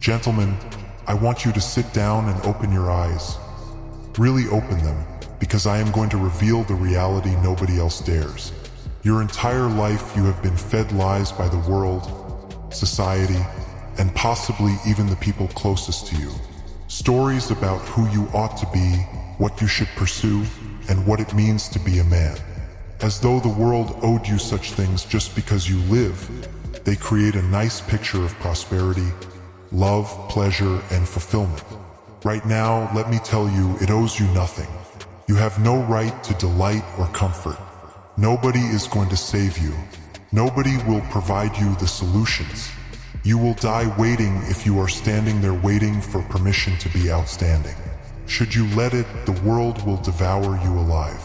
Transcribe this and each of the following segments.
Gentlemen, I want you to sit down and open your eyes. Really open them, because I am going to reveal the reality nobody else dares. Your entire life you have been fed lies by the world, society, and possibly even the people closest to you. Stories about who you ought to be, what you should pursue, and what it means to be a man. As though the world owed you such things just because you live, they create a nice picture of prosperity, love, pleasure, and fulfillment. Right now, let me tell you, it owes you nothing. You have no right to delight or comfort. Nobody is going to save you. Nobody will provide you the solutions. You will die waiting if you are standing there waiting for permission to be outstanding. Should you let it, the world will devour you alive.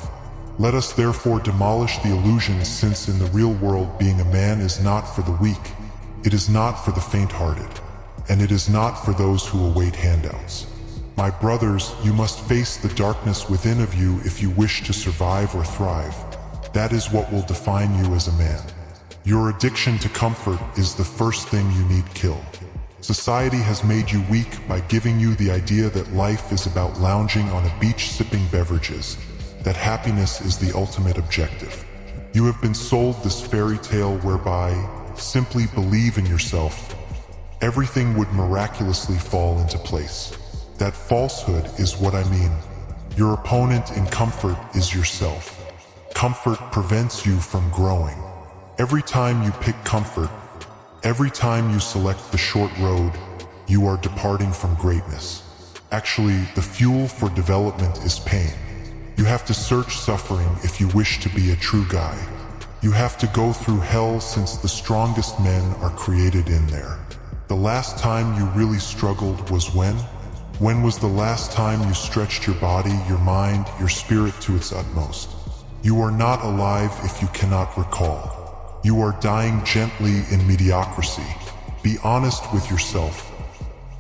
Let us therefore demolish the illusions, since in the real world being a man is not for the weak, it is not for the faint-hearted, and it is not for those who await handouts. My brothers, you must face the darkness within of you if you wish to survive or thrive. That is what will define you as a man. Your addiction to comfort is the first thing you need killed. Society has made you weak by giving you the idea that life is about lounging on a beach sipping beverages, that happiness is the ultimate objective. You have been sold this fairy tale whereby, simply believe in yourself, everything would miraculously fall into place. That falsehood is what I mean. Your opponent in comfort is yourself. Comfort prevents you from growing. Every time you pick comfort, every time you select the short road, you are departing from greatness. Actually, the fuel for development is pain. You have to search suffering if you wish to be a true guy. You have to go through hell, since the strongest men are created in there. The last time you really struggled was when? When was the last time you stretched your body, your mind, your spirit to its utmost? You are not alive if you cannot recall. You are dying gently in mediocrity. Be honest with yourself.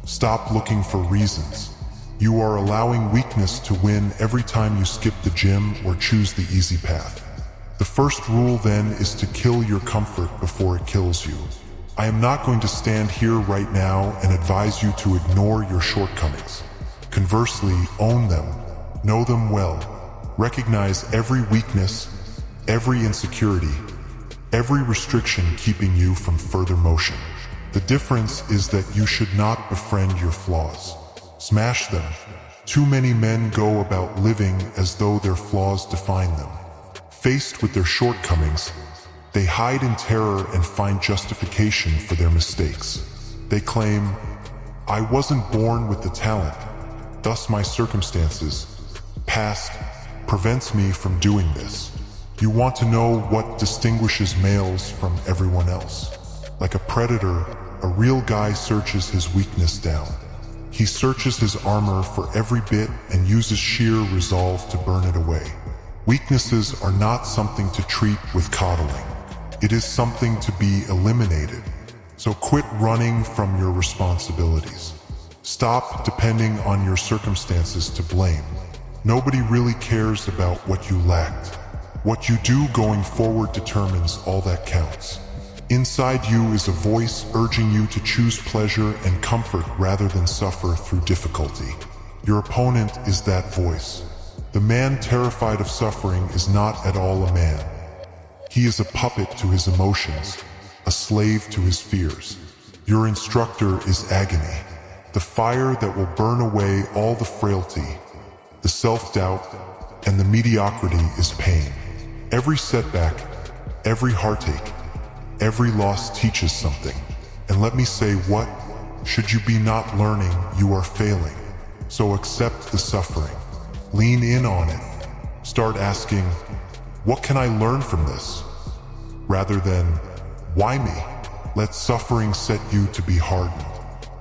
Stop looking for reasons. You are allowing weakness to win every time you skip the gym or choose the easy path. The first rule then is to kill your comfort before it kills you. I am not going to stand here right now and advise you to ignore your shortcomings. Conversely, own them, know them well, recognize every weakness, every insecurity, every restriction keeping you from further motion. The difference is that you should not befriend your flaws. Smash them. Too many men go about living as though their flaws define them. Faced with their shortcomings, they hide in terror and find justification for their mistakes. They claim, I wasn't born with the talent, thus my circumstances, past, prevents me from doing this. You want to know what distinguishes males from everyone else. Like a predator, a real guy searches his weakness down. He searches his armor for every bit and uses sheer resolve to burn it away. Weaknesses are not something to treat with coddling. It is something to be eliminated. So quit running from your responsibilities. Stop depending on your circumstances to blame. Nobody really cares about what you lacked. What you do going forward determines all that counts. Inside you is a voice urging you to choose pleasure and comfort rather than suffer through difficulty. Your opponent is that voice. The man terrified of suffering is not at all a man. He is a puppet to his emotions, a slave to his fears. Your instructor is agony, the fire that will burn away all the frailty, the self-doubt, and the mediocrity is pain. Every setback, every heartache, every loss teaches something. And let me say what? Should you be not learning, you are failing. So accept the suffering. Lean in on it. Start asking, what can I learn from this? Rather than, why me? Let suffering set you to be hardened.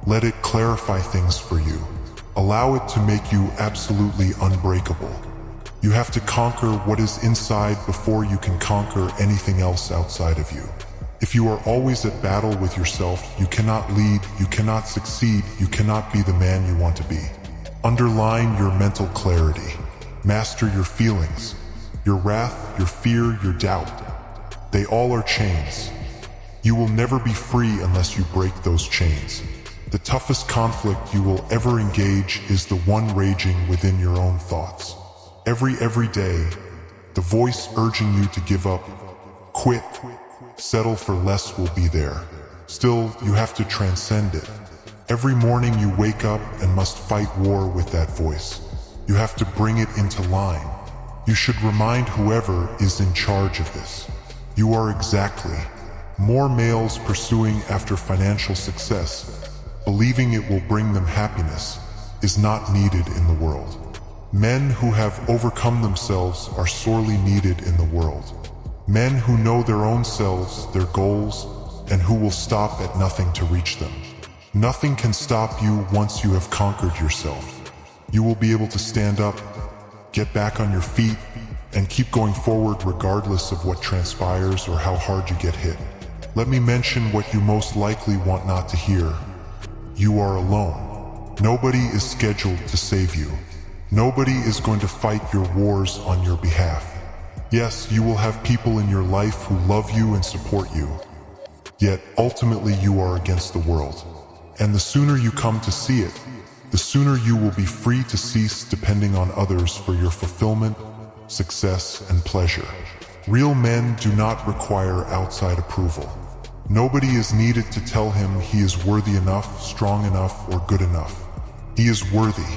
Let it clarify things for you. Allow it to make you absolutely unbreakable. You have to conquer what is inside before you can conquer anything else outside of you. If you are always at battle with yourself, you cannot lead, you cannot succeed, you cannot be the man you want to be. Underline your mental clarity. Master your feelings, your wrath, your fear, your doubt. They all are chains. You will never be free unless you break those chains. The toughest conflict you will ever engage is the one raging within your own thoughts. Every day, the voice urging you to give up, quit, settle for less will be there. Still, you have to transcend it. Every morning you wake up and must fight war with that voice. You have to bring it into line. You should remind whoever is in charge of this. You are exactly. More males pursuing after financial success, believing it will bring them happiness, is not needed in the world. Men who have overcome themselves are sorely needed in the world. Men who know their own selves, their goals, and who will stop at nothing to reach them. Nothing can stop you once you have conquered yourself. You will be able to stand up, get back on your feet, and keep going forward regardless of what transpires or how hard you get hit. Let me mention what you most likely want not to hear. You are alone. Nobody is scheduled to save you. Nobody is going to fight your wars on your behalf. Yes, you will have people in your life who love you and support you. Yet, ultimately you are against the world. And the sooner you come to see it, the sooner you will be free to cease depending on others for your fulfillment, success, and pleasure. Real men do not require outside approval. Nobody is needed to tell him he is worthy enough, strong enough, or good enough. He is worthy.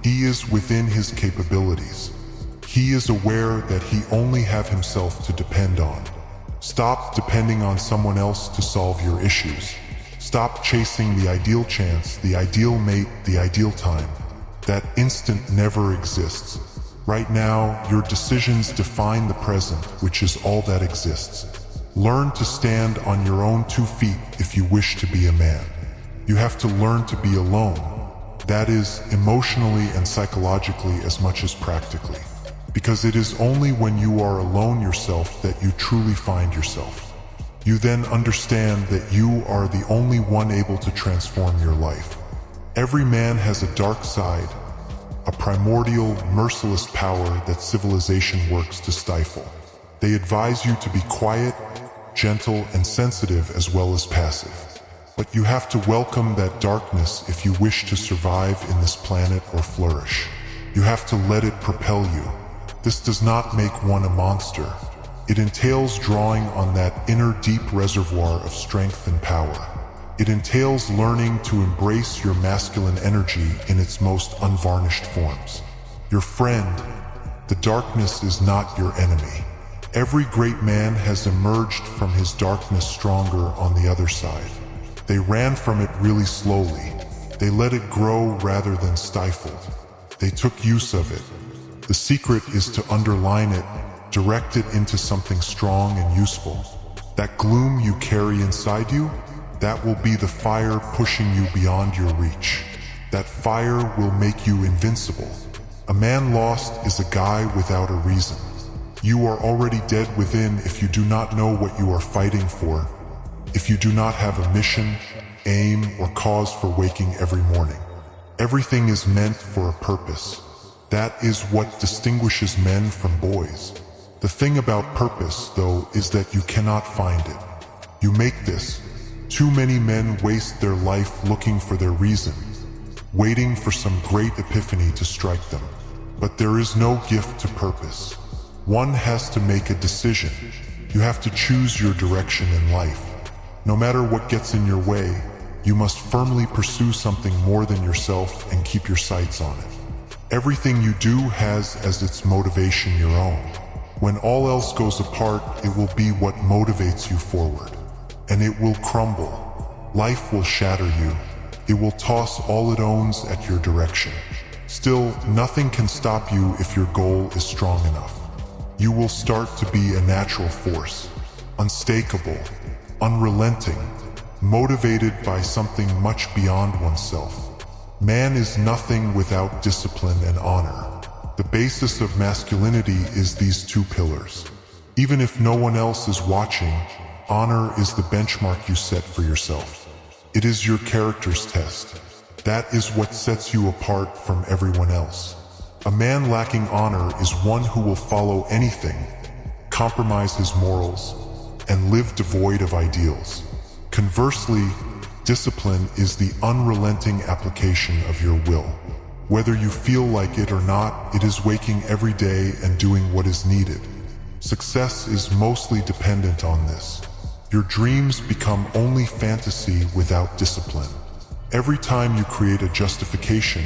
He is within his capabilities. He is aware that he only have himself to depend on. Stop depending on someone else to solve your issues. Stop chasing the ideal chance, the ideal mate, the ideal time. That instant never exists. Right now, your decisions define the present, which is all that exists. Learn to stand on your own 2 feet if you wish to be a man. You have to learn to be alone. That is, emotionally and psychologically as much as practically. Because it is only when you are alone yourself that you truly find yourself. You then understand that you are the only one able to transform your life. Every man has a dark side, a primordial, merciless power that civilization works to stifle. They advise you to be quiet, gentle, and sensitive as well as passive. But you have to welcome that darkness if you wish to survive in this planet or flourish. You have to let it propel you. This does not make one a monster. It entails drawing on that inner deep reservoir of strength and power. It entails learning to embrace your masculine energy in its most unvarnished forms. Your friend, the darkness is not your enemy. Every great man has emerged from his darkness stronger on the other side. They ran from it really slowly. They let it grow rather than stifled. They took use of it. The secret is to underline it, direct it into something strong and useful. That gloom you carry inside you, that will be the fire pushing you beyond your reach. That fire will make you invincible. A man lost is a guy without a reason. You are already dead within if you do not know what you are fighting for, if you do not have a mission, aim, or cause for waking every morning. Everything is meant for a purpose. That is what distinguishes men from boys. The thing about purpose, though, is that you cannot find it. You make this. Too many men waste their life looking for their reason, waiting for some great epiphany to strike them. But there is no gift to purpose. One has to make a decision. You have to choose your direction in life. No matter what gets in your way, you must firmly pursue something more than yourself and keep your sights on it. Everything you do has as its motivation your own. When all else goes apart, it will be what motivates you forward. And it will crumble. Life will shatter you. It will toss all it owns at your direction. Still, nothing can stop you if your goal is strong enough. You will start to be a natural force, unmistakable, unrelenting, motivated by something much beyond oneself. Man is nothing without discipline and honor. The basis of masculinity is these 2 pillars. Even if no one else is watching, honor is the benchmark you set for yourself. It is your character's test. That is what sets you apart from everyone else. A man lacking honor is one who will follow anything, compromise his morals, and live devoid of ideals. Conversely, Discipline is the unrelenting application of your will. Whether you feel like it or not, it is waking every day and doing what is needed. Success is mostly dependent on this. Your dreams become only fantasy without discipline. Every time you create a justification,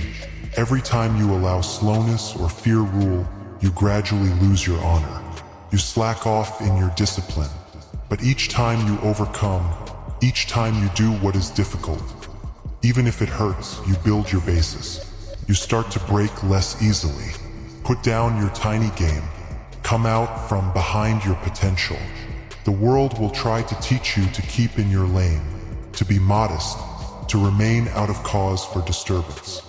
every time you allow slowness or fear rule, you gradually lose your honor. You slack off in your discipline. But each time you overcome, each time you do what is difficult, even if it hurts, you build your basis. You start to break less easily. Put down your tiny game. Come out from behind your potential. The world will try to teach you to keep in your lane, to be modest, to remain out of cause for disturbance.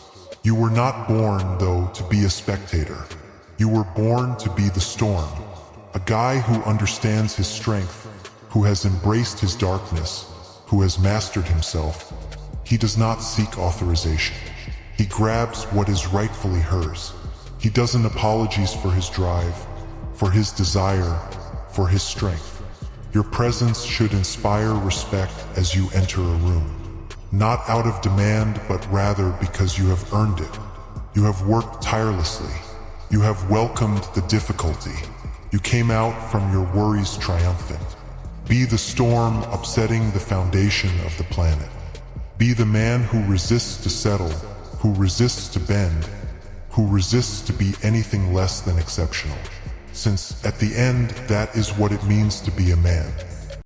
You were not born, though, to be a spectator. You were born to be the storm. A guy who understands his strength, who has embraced his darkness, who has mastered himself. He does not seek authorization. He grabs what is rightfully hers. He doesn't apologize for his drive, for his desire, for his strength. Your presence should inspire respect as you enter a room. Not out of demand, but rather because you have earned it. You have worked tirelessly. You have welcomed the difficulty. You came out from your worries triumphant. Be the storm upsetting the foundation of the planet. Be the man who resists to settle, who resists to bend, who resists to be anything less than exceptional. Since, at the end, that is what it means to be a man.